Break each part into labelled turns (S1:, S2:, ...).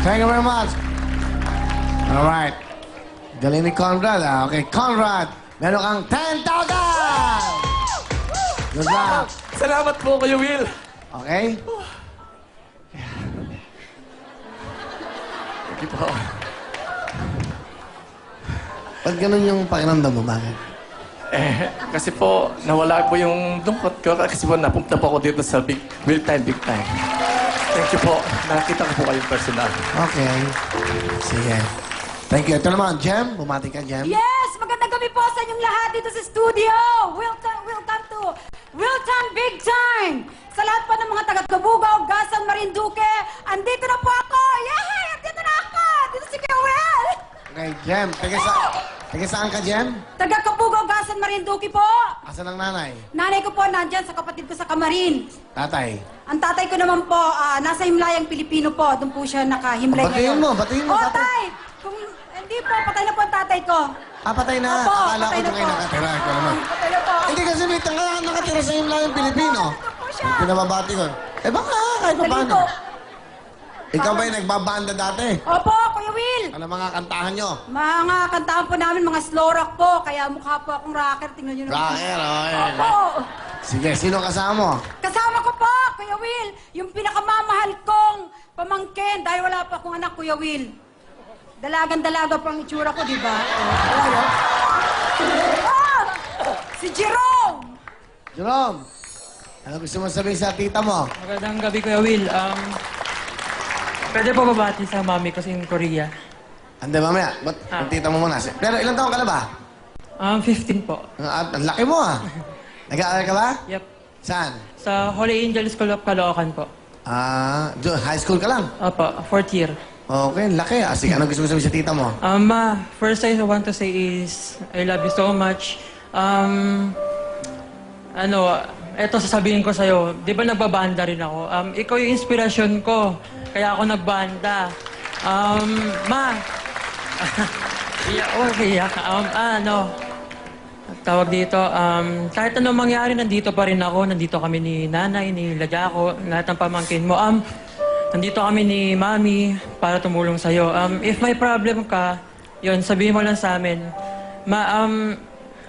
S1: Thank you very much. Alright. Galing ni Conrad, ah. Okay, Conrad, meron kang 10,000! Good luck.
S2: Salamat po kayo, Will.
S1: Okay?
S2: Thank you po.
S1: Ba't ganun yung pakiramdam mo? Bakit?
S2: Kasi po, nawala po yung lungkot ko. Kasi po, napunta po ako dito sa Big Time. Thank you po. Nakita ko po kayong personal.
S1: Okay. Sige. Thank you. Ito naman, Jem. Bumati ka, Jem.
S3: Yes! Magandang gabi po sa inyong lahat dito sa studio! Welcome to Wilton Big Time! Sa lahat po ng mga taga-Kabugaw, Gasan, Marinduque, andito na po ako! Yay! Andito na ako! Dito si Kuya Will!
S1: Okay, Jem. Taga saan ka, Jem?
S3: Taga-Kabugaw, Gasan, Marinduque po!
S1: Asan ang nanay?
S3: Nanay ko po nandyan sa kapatid ko sa Kamarin.
S1: Tatay.
S3: Ang tatay ko naman po, nasa Himlayang Pilipino po. Doon po siya nakahimlay
S1: Batiin mo, batiin mo,
S3: Oh,
S1: tatay.
S3: tay! Kung hindi po, patay na po ang tatay ko.
S1: Patay na.
S3: Opo,
S1: Akala ko
S3: patay na
S1: doon kayo
S3: po.
S1: nakatira. Ikaw naman.
S3: Patay na po.
S1: Hindi kasi may tanga nakatira sa yung lang Pilipino.
S3: Opo, ito po siya.
S1: Pinababati ko. Baka kahit pa
S3: Dali
S1: paano.
S3: po.
S1: Ikaw ba'y nagbabanda dati?
S3: Opo, Kuya Will.
S1: Ano mga kantahan nyo?
S3: Mga kantahan po namin, mga slow rock po. Kaya mukha po akong rocker. Tingnan nyo naman.
S1: Rocker, okay.
S3: Opo.
S1: Sige, sino kasama mo?
S3: Kasama ko po, Kuya Will. Yung pinakamamahal kong pamangkin. Dahil wala pa akong anak, Kuya Will. Dalagan-dalaga po ang itsura ko, di ba? Si Jerome!
S1: Jerome, ano gusto mo sabihin sa tita mo?
S4: Magandang gabi, Kuya Will. Pwede po babati sa mami ko in Korea.
S1: Ande, mamaya. Ba't ang tita mo muna? Pero ilang taon ka na ba?
S4: 15 po.
S1: Ang laki mo, ah. Nag-aaral ka ba?
S4: Yep.
S1: Saan?
S4: Sa Holy Angel School of Caloocan po.
S1: High school ka lang?
S4: Opo, 4th year.
S1: Okay, laki. Sige, ano gusto mo sabihin sa tita mo?
S4: Ma, first thing I want to say is, I love you so much. Eto sasabihin ko sa'yo, di ba nagbabanda rin ako? Ikaw yung inspirasyon ko, kaya ako nagbanda. Ma, iyak. Tawag dito, kahit anong mangyari, nandito pa rin ako. Nandito kami ni nanay, ni Lajako, lahat ng pamangkin mo. Nandito kami ni mami para tumulong sa'yo. If may problem ka, yun, sabihin mo lang sa amin. Ma,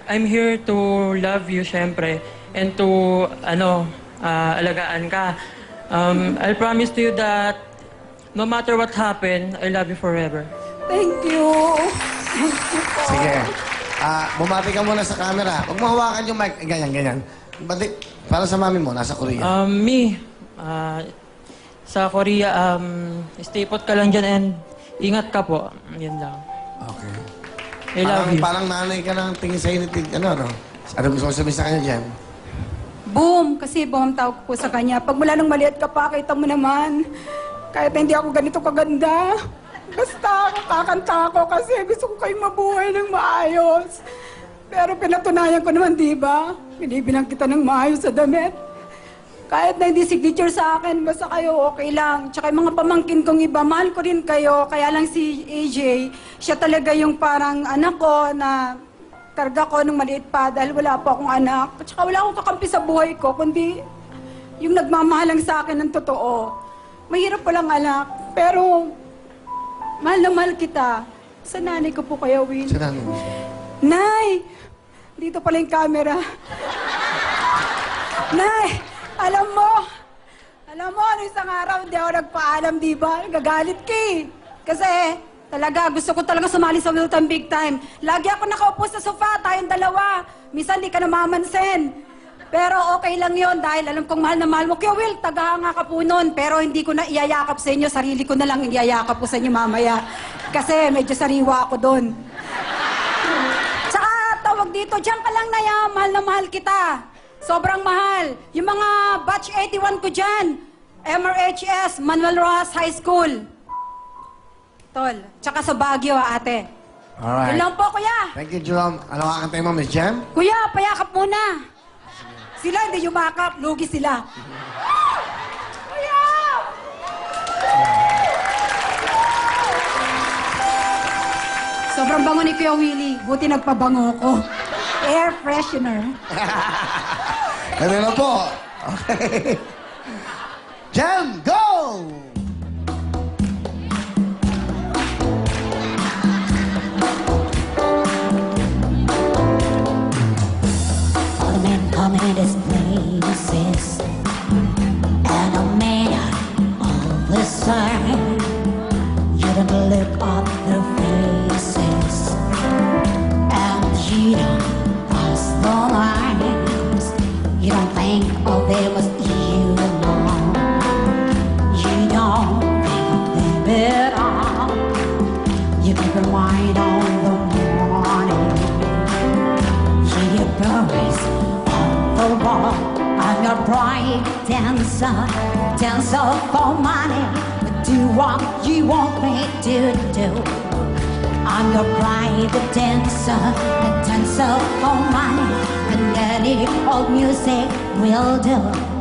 S4: I'm here to love you, syempre, and to, alagaan ka. I'll promise to you that no matter what happen, I love you forever.
S3: Thank you. Thank you po.
S1: Sige. Bumati ka muna sa camera. Huwag mo hawakan yung mic. Ganyan. Bati, para sa mami mo, nasa Korea.
S4: Sa Korea, stay put ka lang dyan and ingat ka po. Yan lang.
S1: Okay.
S4: I love you.
S1: Parang nanay ka ng tingin sa init. Ano gusto mo sabihin sa kanya, Jem?
S3: Boom! Kasi boom ang tawag ko po sa kanya. Pag mula nung maliit ka pa, kita mo naman. Kahit na hindi ako ganito kaganda. Basta ako kakanta ako kasi gusto ko kayong mabuhay ng maayos. Pero pinatunayan ko naman, di ba? Binibilang kita ng maayos sa damit. Kahit na hindi signature sa akin, basta kayo okay lang. Tsaka yung mga pamangkin kong iba, mahal ko rin kayo. Kaya lang si AJ, siya talaga yung parang anak ko na karga ko nung maliit pa dahil wala pa akong anak. At saka wala akong kakampi sa buhay ko, kundi yung nagmamahal lang sa akin ng totoo. Mahirap palang anak, pero mahal na mahal kita. Sa nanay ko po kaya, Will.
S1: Sa nanay mo.
S3: Nay! Dito pala yung camera. Nay! Alam mo, ano isang araw, hindi ako nagpaalam, di ba? Nagagalit ka eh. Kasi, talaga, gusto ko talaga sumali sa Wilton Big Time. Lagi ako nakaupo sa sofa, tayong dalawa. Minsan, di ka namamansin. Pero okay lang yon dahil alam kong mahal na mahal mo. Kaya Will, tagahanga ka po nun. Pero hindi ko na iyayakap sa inyo. Sarili ko na lang iyayakap ko sa inyo mamaya. Kasi medyo sariwa ako doon. Tsaka, tawag dito, diyan ka lang na yan. Mahal na mahal kita. Sobrang mahal. Yung mga batch 81 ko dyan, MRHS, Manuel Rojas High School. Tol. Tsaka sa Baguio, ate.
S1: Alright.
S3: Yun lang po, kuya.
S1: Thank you, Jerome. Ano kakantay mo, Miss Jem?
S3: Kuya, payakap muna. Sila hindi yumakap, lugi sila. Kuya! Sobrang bango ni Kuya Willie. Buti nagpabango ko. Air freshener.
S1: Ano na po? Okay. Jem, go!
S5: keep your mind on the morning. Hear your birds on the wall. I'm your bright dancer, dancer for money. Do what you want me to do. I'm your private dancer, a dancer for money. And any old music will do.